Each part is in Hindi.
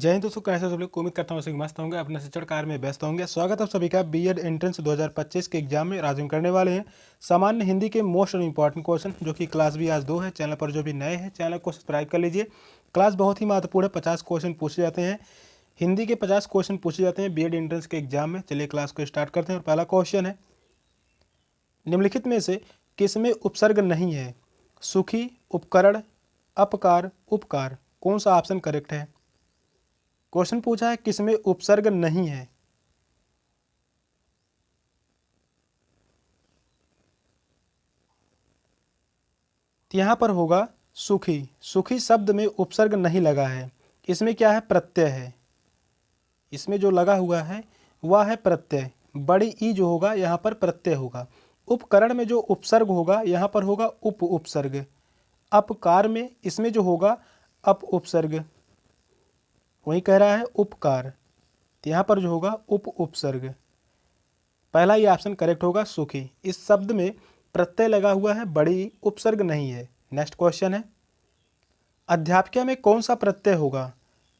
जय हिंद दोस्तों, कैसे सब लोग। उम्मीद करता हूँ सभी मस्त होंगे, अपने शिक्षण कार्य में व्यस्त होंगे। स्वागत है आप सभी का बीएड एंट्रेंस 2025 के एग्जाम में। आज हम करने वाले हैं सामान्य हिंदी के मोस्ट इंपॉर्टेंट क्वेश्चन, जो कि क्लास भी आज 2 है। चैनल पर जो भी नए हैं चैनल को सब्सक्राइब कर लीजिए। क्लास बहुत ही महत्वपूर्ण है, 50 क्वेश्चन पूछे जाते हैं। हिंदी के 50 क्वेश्चन पूछे जाते हैं बीएड एंट्रेंस के एग्जाम में। चलिए क्लास को स्टार्ट करते हैं। और पहला क्वेश्चन है, निम्नलिखित में से किसमें उपसर्ग नहीं है? सुखी, उपकरण, अपकार, उपकार। कौन सा ऑप्शन करेक्ट है? क्वेश्चन पूछा है किसमें उपसर्ग नहीं है। तो यहाँ पर होगा सुखी। सुखी शब्द में उपसर्ग नहीं लगा है। इसमें क्या है? प्रत्यय है। इसमें जो लगा हुआ है वह है प्रत्यय। बड़ी ई जो होगा यहाँ पर प्रत्यय होगा। उपकरण में जो उपसर्ग होगा यहाँ पर होगा उप उपसर्ग। अपकार में इसमें जो होगा अप उपसर्ग। वही कह रहा है उपकार, तो यहाँ पर जो होगा उप उपसर्ग। पहला ये ऑप्शन करेक्ट होगा, सुखी। इस शब्द में प्रत्यय लगा हुआ है, बड़ी, उपसर्ग नहीं है। नेक्स्ट क्वेश्चन है, अध्यापक में कौन सा प्रत्यय होगा?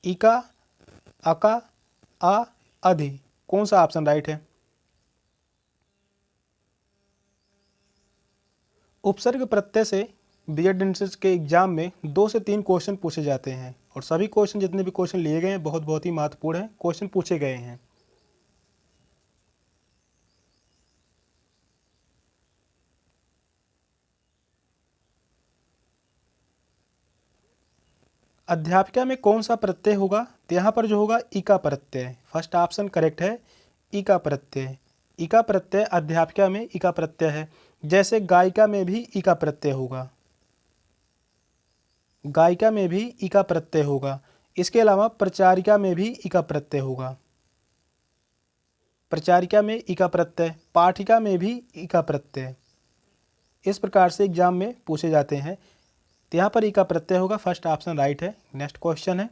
इका, अका, आ, अधि। कौन सा ऑप्शन राइट है? उपसर्ग प्रत्यय से बीएड एंट्रेंस के एग्जाम में 2 से 3 क्वेश्चन पूछे जाते हैं, और सभी क्वेश्चन, जितने भी क्वेश्चन लिए गए हैं, बहुत ही महत्वपूर्ण हैं। क्वेश्चन पूछे गए हैं। अध्यापिका में कौन सा प्रत्यय होगा? तो यहाँ पर जो होगा इका प्रत्यय। फर्स्ट ऑप्शन करेक्ट है, इका प्रत्यय। इका प्रत्यय अध्यापिका में इका प्रत्यय है। जैसे गायिका में भी इका प्रत्यय होगा, गायिका में भी इका प्रत्यय होगा। इसके अलावा प्रचारिका में भी इका प्रत्यय होगा, प्रचारिका में इका प्रत्यय। पाठिका में भी इका प्रत्यय। इस प्रकार से एग्जाम में पूछे जाते हैं। तो यहाँ पर इका प्रत्यय होगा। फर्स्ट ऑप्शन राइट है। नेक्स्ट क्वेश्चन है,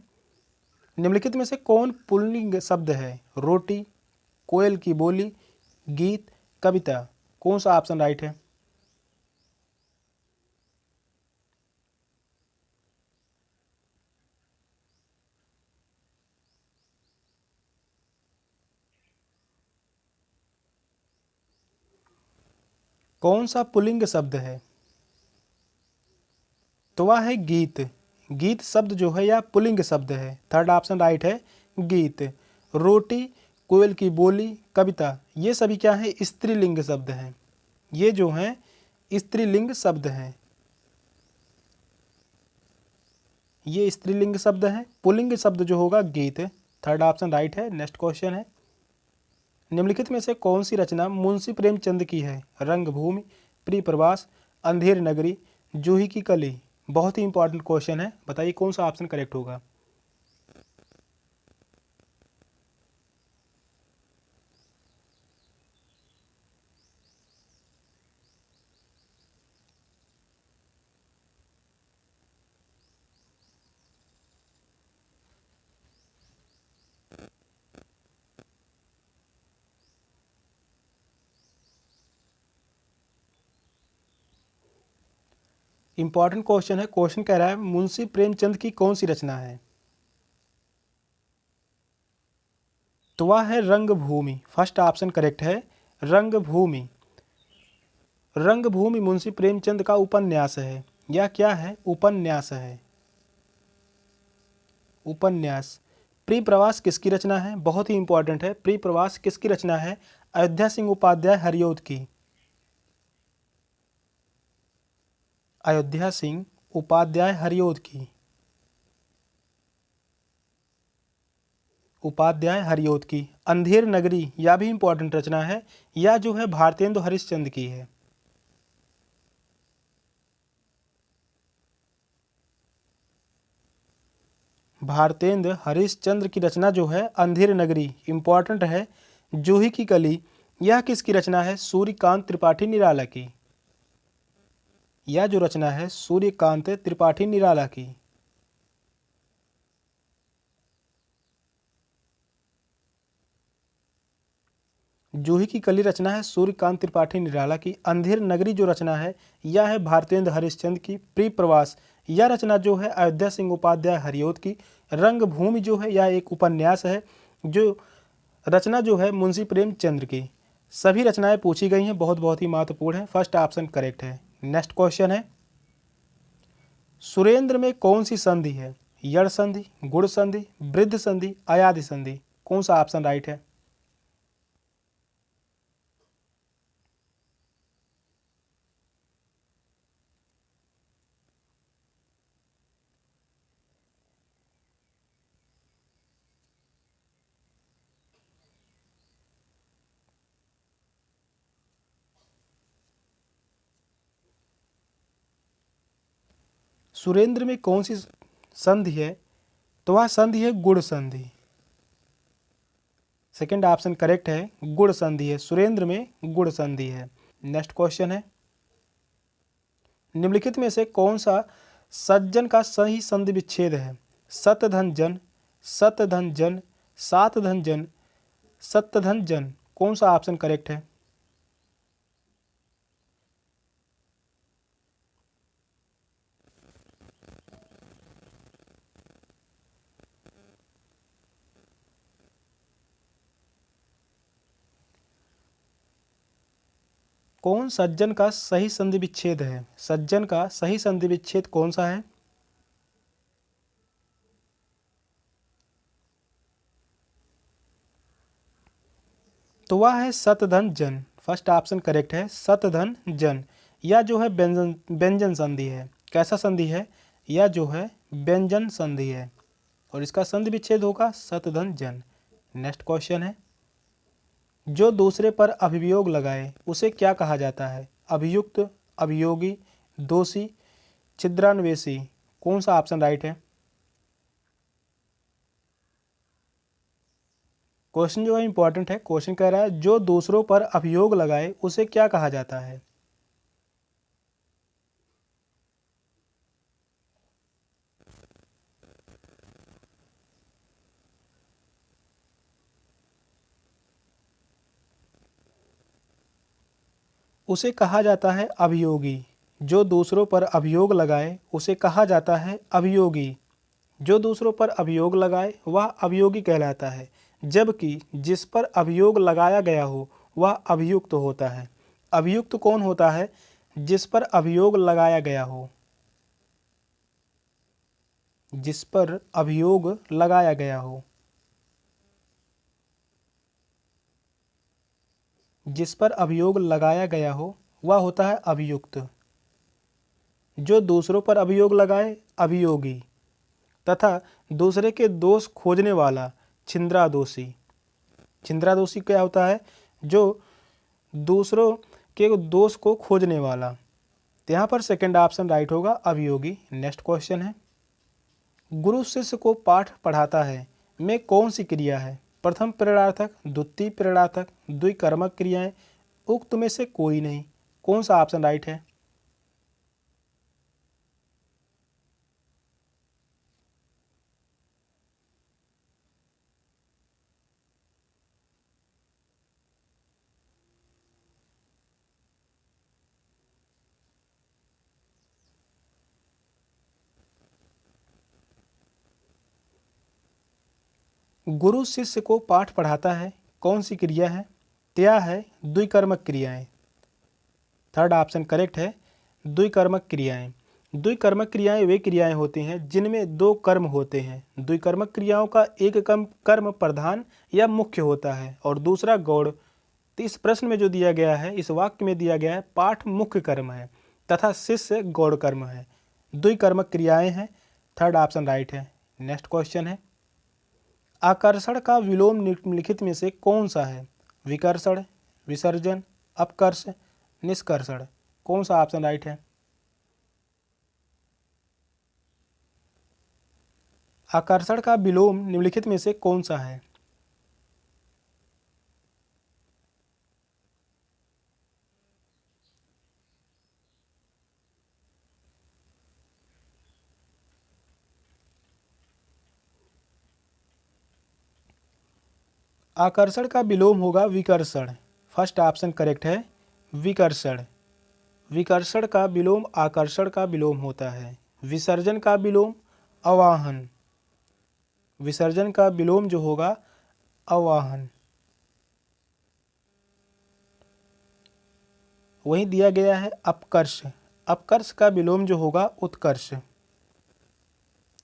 निम्नलिखित में से कौन पुल्लिंग शब्द है? रोटी, कोयल की बोली, गीत, कविता। कौन सा ऑप्शन राइट है? कौन सा पुल्लिंग शब्द है? तो वह है गीत। गीत शब्द जो है यह पुल्लिंग शब्द है। थर्ड ऑप्शन राइट है, गीत। रोटी, कोयल की बोली, कविता, ये सभी क्या है? स्त्रीलिंग शब्द हैं। ये जो हैं स्त्रीलिंग शब्द हैं। ये स्त्रीलिंग शब्द हैं। पुल्लिंग शब्द जो होगा गीत। थर्ड ऑप्शन राइट है। नेक्स्ट क्वेश्चन है, निम्नलिखित में से कौन सी रचना मुंशी प्रेमचंद की है? रंगभूमि, प्रियप्रवास, अंधेर नगरी, जूही की कली। बहुत ही इंपॉर्टेंट क्वेश्चन है। बताइए कौन सा ऑप्शन करेक्ट होगा? इंपॉर्टेंट क्वेश्चन है। क्वेश्चन कह रहा है मुंशी प्रेमचंद की कौन सी रचना है? तो वह है रंगभूमि। फर्स्ट ऑप्शन करेक्ट है, रंगभूमि। रंगभूमि मुंशी प्रेमचंद का उपन्यास है। यह क्या है? उपन्यास है, उपन्यास। प्रियप्रवास किसकी रचना है? बहुत ही इंपॉर्टेंट है। प्रियप्रवास किसकी रचना है? अयोध्या सिंह उपाध्याय हरिऔध की। अयोध्या सिंह उपाध्याय हरिऔध की। उपाध्याय हरिऔध की। अंधेर नगरी, यह भी इंपॉर्टेंट रचना है। यह जो है भारतेंदु हरिश्चंद्र की है। भारतेंद्र हरिश्चंद्र की रचना जो है अंधेर नगरी, इंपॉर्टेंट है। जूही की कली, यह किसकी रचना है? सूर्यकांत त्रिपाठी निराला की। यह जो रचना है सूर्यकांत त्रिपाठी निराला की। जूही की कली रचना है सूर्यकांत त्रिपाठी निराला की। अंधेर नगरी जो रचना है यह है भारतेंद्र हरिश्चंद्र की। प्रियप्रवास, यह रचना जो है अयोध्या सिंह उपाध्याय हरिऔध की। रंगभूमि जो है यह एक उपन्यास है। जो रचना जो है मुंशी प्रेमचंद्र की। सभी रचनाएं पूछी गई हैं, बहुत बहुत ही महत्वपूर्ण है। फर्स्ट ऑप्शन करेक्ट है। नेक्स्ट क्वेश्चन है, सुरेंद्र में कौन सी संधि है? यड़ संधि, गुण संधि, वृद्ध संधि, अयादि संधि। कौन सा ऑप्शन राइट है? सुरेंद्र में कौन सी संधि है? तो वह संधि है गुण संधि। सेकंड ऑप्शन करेक्ट है, गुण संधि है। सुरेंद्र में गुण संधि है। नेक्स्ट क्वेश्चन है, निम्नलिखित में से कौन सा सज्जन का सही संधि विच्छेद है? सतधन जन, सतधन जन, सातधन जन, सतधन जन। कौन सा ऑप्शन करेक्ट है? कौन सज्जन का सही संधि विच्छेद है? सज्जन का सही संधि विच्छेद कौन सा है? तो वह है सतधन जन। फर्स्ट ऑप्शन करेक्ट है, सतधन जन। यह जो है व्यंजन व्यंजन संधि है। कैसा संधि है? यह जो है व्यंजन संधि है और इसका संधि विच्छेद होगा सतधन जन। नेक्स्ट क्वेश्चन है, जो दूसरे पर अभियोग लगाए उसे क्या कहा जाता है? अभियुक्त, अभियोगी, दोषी, छिद्रान्वेषी। कौन सा ऑप्शन राइट है? क्वेश्चन जो है इंपॉर्टेंट है। क्वेश्चन कह रहा है जो दूसरों पर अभियोग लगाए उसे क्या कहा जाता है? उसे कहा जाता है अभियोगी। जो दूसरों पर अभियोग लगाए उसे कहा जाता है अभियोगी। जो दूसरों पर अभियोग लगाए वह अभियोगी कहलाता है, जबकि जिस पर अभियोग लगाया गया हो वह अभियुक्त होता है। अभियुक्त कौन होता है? जिस पर अभियोग लगाया गया हो। जिस पर अभियोग लगाया गया हो। जिस पर अभियोग लगाया गया हो वह होता है अभियुक्त। जो दूसरों पर अभियोग लगाए अभियोगी, तथा दूसरे के दोष खोजने वाला छिंद्रादोषी। छिंद्रादोषी क्या होता है? जो दूसरों के दोष को खोजने वाला। तो यहाँ पर सेकंड ऑप्शन राइट होगा, अभियोगी। नेक्स्ट क्वेश्चन है, गुरु शिष्य को पाठ पढ़ाता है में कौन सी क्रिया है? प्रथम प्रेरणार्थक, द्वितीय प्रेरणार्थक, द्विकर्मक क्रियाएं, उक्त में से कोई नहीं। कौन सा ऑप्शन राइट है? गुरु शिष्य को पाठ पढ़ाता है, कौन सी क्रिया है? त्या है द्विकर्मक क्रियाएं। थर्ड ऑप्शन करेक्ट है, द्विकर्मक क्रियाएं। द्विकर्मक क्रियाएं वे क्रियाएं होती हैं जिनमें दो कर्म होते हैं। द्विकर्मक क्रियाओं का एक कर्म प्रधान या मुख्य होता है और दूसरा गौड़। तो इस प्रश्न में जो दिया गया है, इस वाक्य में दिया गया है, पाठ मुख्य कर्म है तथा शिष्य गौड़ कर्म है। द्विकर्मक क्रियाएं हैं। थर्ड ऑप्शन राइट है। नेक्स्ट क्वेश्चन है, आकर्षण का विलोम निम्नलिखित में से कौन सा है? विकर्षण, विसर्जन, अपकर्ष, निष्कर्षण। कौन सा ऑप्शन राइट है? आकर्षण का विलोम निम्नलिखित में से कौन सा है? आकर्षण का विलोम होगा विकर्षण। फर्स्ट ऑप्शन करेक्ट है, विकर्षण। विकर्षण का विलोम आकर्षण का विलोम होता है। विसर्जन का विलोम अवाहन, विसर्जन का विलोम जो होगा अवाहन। वहीं दिया गया है अपकर्ष, अपकर्ष का विलोम जो होगा उत्कर्ष,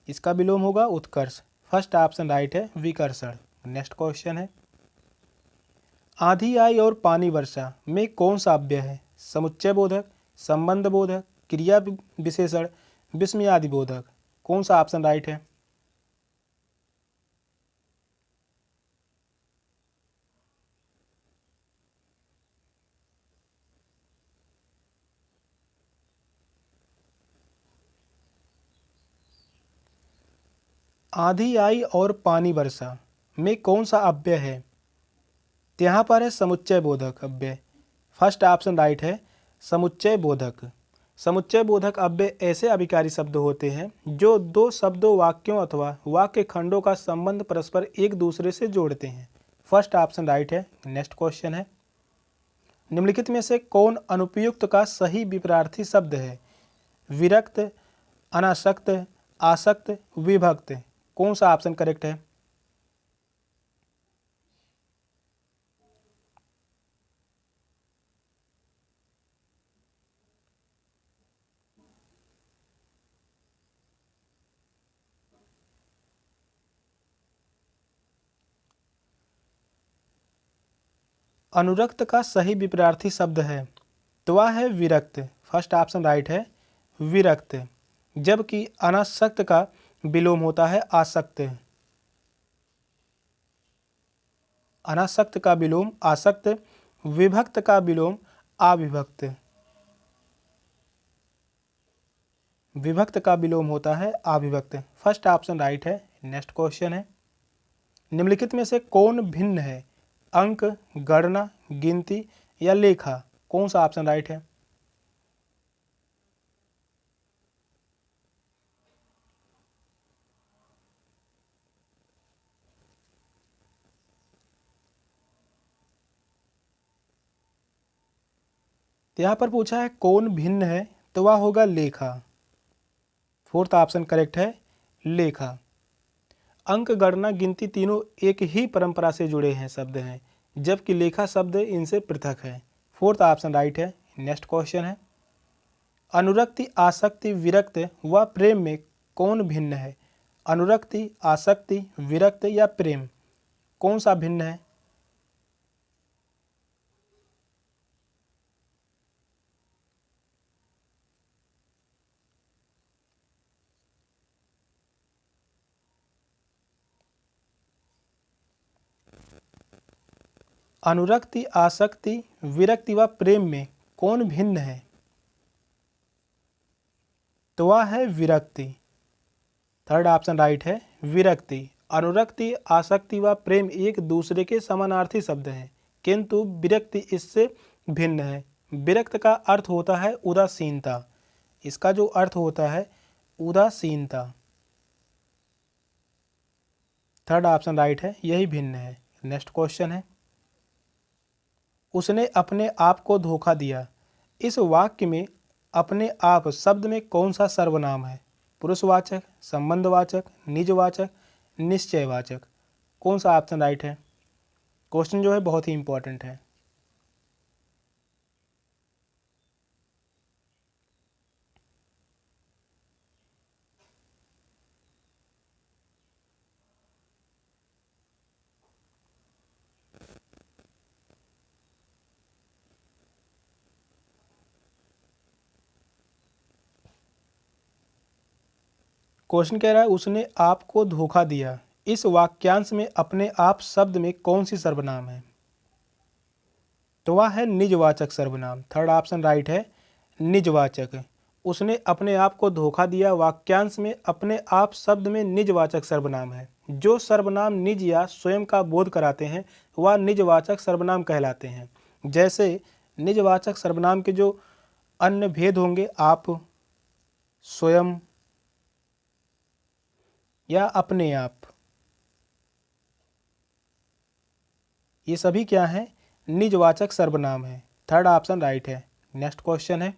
इसका विलोम होगा उत्कर्ष। फर्स्ट ऑप्शन राइट है विकर्षण। नेक्स्ट क्वेश्चन है, आंधी आई और पानी वर्षा में कौन सा अव्यय है? समुच्चय बोधक, संबंध बोधक, क्रिया विशेषण, विस्मयादि बोधक। कौन सा ऑप्शन राइट है? आंधी आई और पानी वर्षा में कौन सा अव्यय है? तो यहाँ पर है समुच्चय बोधक अव्यय। फर्स्ट ऑप्शन राइट है समुच्चय बोधक। समुच्चय बोधक अव्यय ऐसे अभिकारी शब्द होते हैं जो दो शब्दों, वाक्यों अथवा वाक्य खंडों का संबंध परस्पर एक दूसरे से जोड़ते हैं। फर्स्ट ऑप्शन राइट है। नेक्स्ट क्वेश्चन है, निम्नलिखित में से कौन अनुपयुक्त का सही विपरार्थी शब्द है? विरक्त, अनासक्त, आसक्त, विभक्त। कौन सा ऑप्शन करेक्ट है? अनुरक्त का सही विपरार्थी शब्द है तो वह है विरक्त। फर्स्ट ऑप्शन राइट है विरक्त। जबकि अनासक्त का विलोम होता है आसक्त। अनासक्त का विलोम आसक्त, विभक्त का विलोम अविभक्त। विभक्त का विलोम होता है अविभक्त। फर्स्ट ऑप्शन राइट है। नेक्स्ट क्वेश्चन है, निम्नलिखित में से कौन भिन्न है? अंक, गणना, गिनती या लेखा। कौन सा ऑप्शन राइट है? तो यहाँ पर पूछा है कौन भिन्न है तो वह होगा लेखा। फोर्थ ऑप्शन करेक्ट है लेखा। अंक, गणना, गिनती तीनों एक ही परंपरा से जुड़े हैं शब्द हैं, जबकि लेखा शब्द इनसे पृथक है। फोर्थ ऑप्शन राइट है। नेक्स्ट क्वेश्चन है, अनुरक्ति, आसक्ति, विरक्त व प्रेम में कौन भिन्न है? अनुरक्ति, आसक्ति, विरक्त या प्रेम, कौन सा भिन्न है? अनुरक्ति, आसक्ति, विरक्ति व प्रेम में कौन भिन्न है? तो वह है विरक्ति। थर्ड ऑप्शन राइट है विरक्ति। अनुरक्ति, आसक्ति व प्रेम एक दूसरे के समानार्थी शब्द हैं, किंतु विरक्ति इससे भिन्न है। विरक्त का अर्थ होता है उदासीनता। इसका जो अर्थ होता है उदासीनता। थर्ड ऑप्शन राइट है, यही भिन्न है। नेक्स्ट क्वेश्चन है, उसने अपने आप को धोखा दिया। इस वाक्य में अपने आप शब्द में कौन सा सर्वनाम है? पुरुषवाचक, संबंधवाचक, निजवाचक, निश्चयवाचक। कौन सा ऑप्शन राइट है? क्वेश्चन जो है बहुत ही इंपॉर्टेंट है। क्वेश्चन कह रहा है उसने आपको धोखा दिया। इस वाक्यांश में अपने आप शब्द में कौन सी सर्वनाम है? तो वह है निजवाचक सर्वनाम। थर्ड ऑप्शन राइट है निजवाचक। उसने अपने आप को धोखा दिया वाक्यांश में अपने आप शब्द में निजवाचक सर्वनाम है। जो सर्वनाम निज या स्वयं का बोध कराते हैं वह निजवाचक सर्वनाम कहलाते हैं। जैसे निजवाचक सर्वनाम के जो अन्य भेद होंगे आप, स्वयं या अपने आप, ये सभी क्या हैं? निजवाचक सर्वनाम है। थर्ड ऑप्शन राइट है। नेक्स्ट क्वेश्चन है,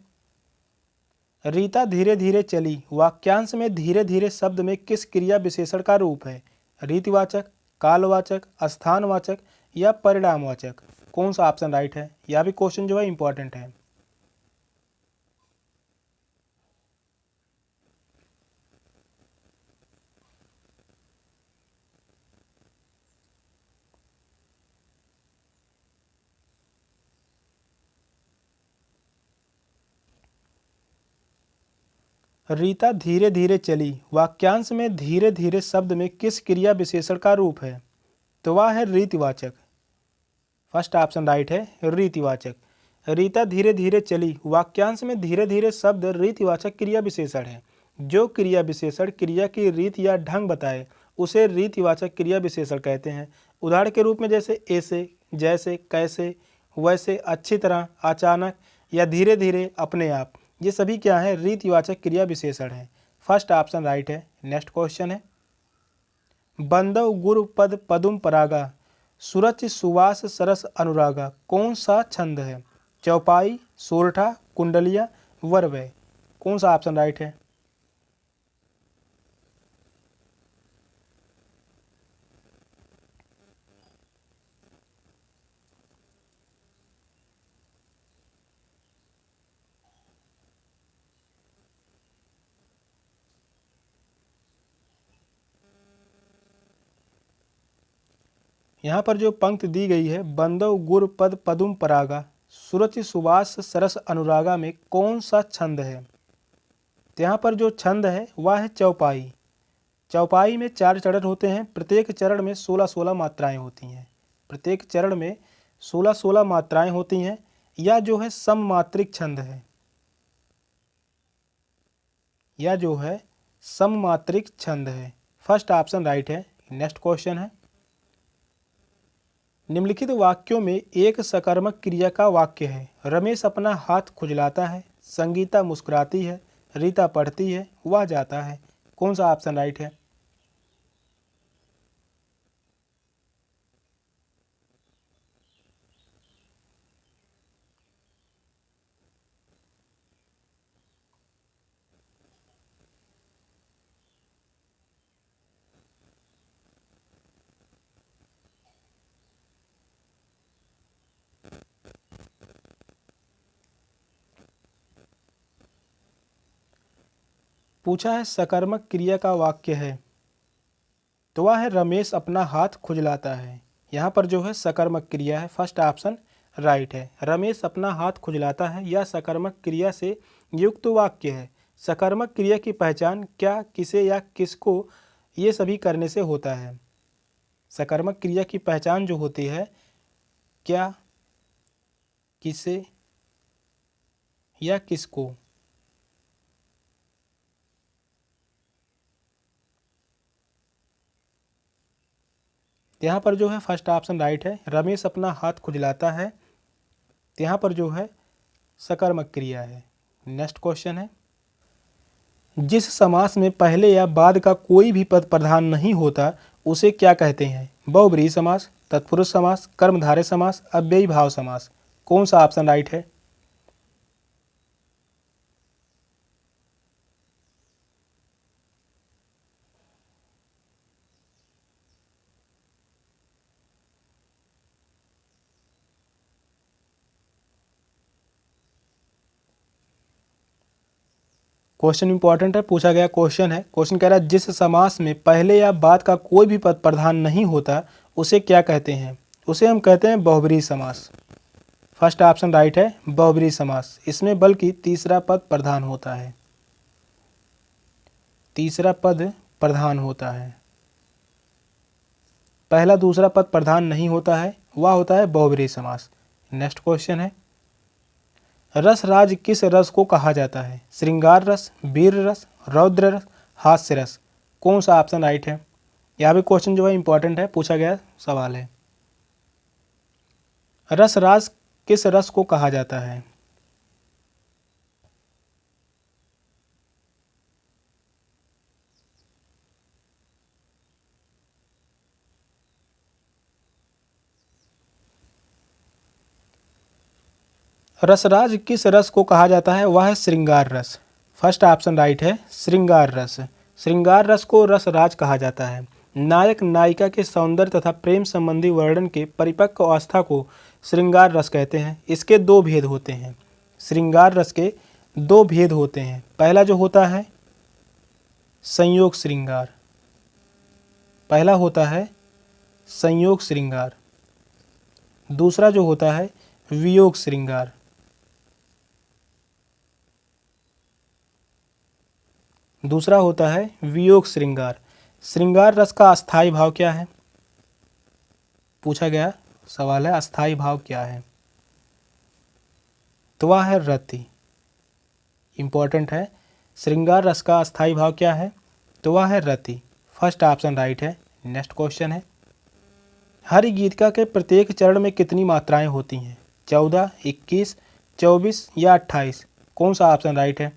रीता धीरे धीरे चली वाक्यांश में धीरे धीरे शब्द में किस क्रिया विशेषण का रूप है? रीतिवाचक, कालवाचक, स्थानवाचक या परिणामवाचक? कौन सा ऑप्शन राइट है? यह भी क्वेश्चन जो है इंपॉर्टेंट है। रीता धीरे धीरे चली वाक्यांश में धीरे धीरे शब्द में किस क्रिया विशेषण का रूप है? तो वह है रीतिवाचक। फर्स्ट ऑप्शन राइट है, रीतिवाचक। रीता धीरे धीरे चली वाक्यांश में धीरे धीरे शब्द रीतिवाचक क्रिया विशेषण है। जो क्रिया विशेषण क्रिया की रीत या ढंग बताए उसे रीतिवाचक क्रिया विशेषण कहते हैं। उदाहरण के रूप में जैसे ऐसे, जैसे, कैसे, वैसे, अच्छी तरह, अचानक या धीरे धीरे, अपने आप, ये सभी क्या है? रीतिवाचक क्रिया विशेषण है। फर्स्ट ऑप्शन राइट है। नेक्स्ट क्वेश्चन है, बंदव गुरु पद पदुम परागा सुरच सुवास सरस अनुरागा कौन सा छंद है? चौपाई, सोरठा, कुंडलिया, वरवय? कौन सा ऑप्शन राइट है? यहाँ पर जो पंक्ति दी गई है, बंदव गुर पद पदुम परागा सुरचि सुवास सरस अनुरागा में कौन सा छंद है? तो यहाँ पर जो छंद है वह है चौपाई। चौपाई में 4 चरण होते हैं, प्रत्येक चरण में 16-16 मात्राएं होती हैं। प्रत्येक चरण में 16-16 मात्राएं होती हैं। यह जो है सममात्रिक छंद है। यह जो है सममात्रिक छंद है। फर्स्ट ऑप्शन राइट है। नेक्स्ट क्वेश्चन है, निम्नलिखित वाक्यों में एक सकर्मक क्रिया का वाक्य है। रमेश अपना हाथ खुजलाता है, संगीता मुस्कुराती है, रीता पढ़ती है, वह जाता है। कौन सा ऑप्शन राइट है? पूछा है सकर्मक क्रिया का वाक्य है, तो वह है रमेश अपना हाथ खुजलाता है। यहाँ पर जो है सकर्मक क्रिया है। फर्स्ट ऑप्शन राइट है। रमेश अपना हाथ खुजलाता है, यह सकर्मक क्रिया से युक्त वाक्य है। सकर्मक क्रिया की पहचान क्या, किसे या किसको, ये सभी करने से होता है। सकर्मक क्रिया की पहचान जो होती है, क्या, किसे या किसको। यहाँ पर जो है फर्स्ट ऑप्शन राइट है। रमेश अपना हाथ खुजलाता है, यहाँ पर जो है सकर्मक क्रिया है। नेक्स्ट क्वेश्चन है, जिस समास में पहले या बाद का कोई भी पद प्रधान नहीं होता उसे क्या कहते हैं? बहुब्रीहि समास, तत्पुरुष समास, कर्मधारय समास, अव्ययी भाव समास? कौन सा ऑप्शन राइट है? क्वेश्चन इंपॉर्टेंट है, पूछा गया क्वेश्चन है। क्वेश्चन कह रहा है जिस समास में पहले या बाद का कोई भी पद प्रधान नहीं होता उसे क्या कहते हैं? उसे हम कहते हैं बहुब्रीहि समास। फर्स्ट ऑप्शन राइट है, बहुब्रीहि समास। इसमें बल्कि तीसरा पद प्रधान होता है। तीसरा पद प्रधान होता है। पहला दूसरा पद प्रधान नहीं होता है, वह होता है बहुब्रीहि समास। नेक्स्ट क्वेश्चन है, रस राज किस रस को कहा जाता है? श्रृंगार रस, वीर रस, रौद्र रस, हास्य रस? कौन सा ऑप्शन राइट है? यह भी क्वेश्चन जो है इंपॉर्टेंट है, पूछा गया सवाल है। रस राज किस रस को कहा जाता है? रसराज किस रस को कहा जाता है? वह है श्रृंगार रस। फर्स्ट ऑप्शन राइट है श्रृंगार रस। श्रृंगार रस को रस राज कहा जाता है। नायक नायिका के सौंदर्य तथा प्रेम संबंधी वर्णन के परिपक्व अवस्था को श्रृंगार रस कहते हैं। इसके दो भेद होते हैं। श्रृंगार रस के दो भेद होते हैं। पहला जो होता है संयोग श्रृंगार, पहला होता है संयोग श्रृंगार। दूसरा जो होता है वियोग श्रृंगार। दूसरा होता है वियोग श्रृंगार। श्रृंगार रस का अस्थाई भाव क्या है? पूछा गया सवाल है, अस्थाई भाव क्या है? तो वह है रति। इंपॉर्टेंट है। श्रृंगार रस का अस्थाई भाव क्या है? तो वह है रति। फर्स्ट ऑप्शन राइट है। नेक्स्ट क्वेश्चन है, हरि गीतिका के प्रत्येक चरण में कितनी मात्राएं होती हैं? 14, 21, 24 या 28? कौन सा ऑप्शन राइट है?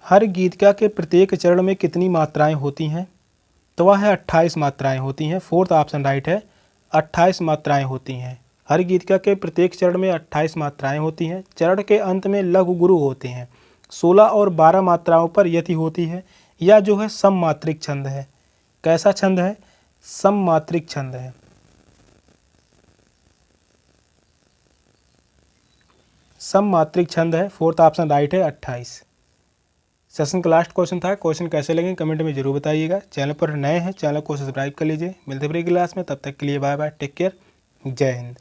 हर गीतिका के प्रत्येक चरण में कितनी मात्राएं होती हैं? तो वह है 28 मात्राएं होती हैं। फोर्थ ऑप्शन राइट है, 28 मात्राएं होती हैं। हर गीतिका के प्रत्येक चरण में 28 मात्राएं होती हैं। चरण के अंत में लघु गुरु होते हैं। 16 और 12 मात्राओं पर यति होती है। यह जो है सममात्रिक छंद है। कैसा छंद है? सममात्रिक छंद है। सममात्रिक छंद है। फोर्थ ऑप्शन राइट है 28। सेशन का लास्ट क्वेश्चन था। क्वेश्चन कैसे लगे कमेंट में जरूर बताइएगा। चैनल पर नए हैं, चैनल को सब्सक्राइब कर लीजिए। मिलते हैं अगली क्लास में, तब तक के लिए बाय बाय, टेक केयर, जय हिंद।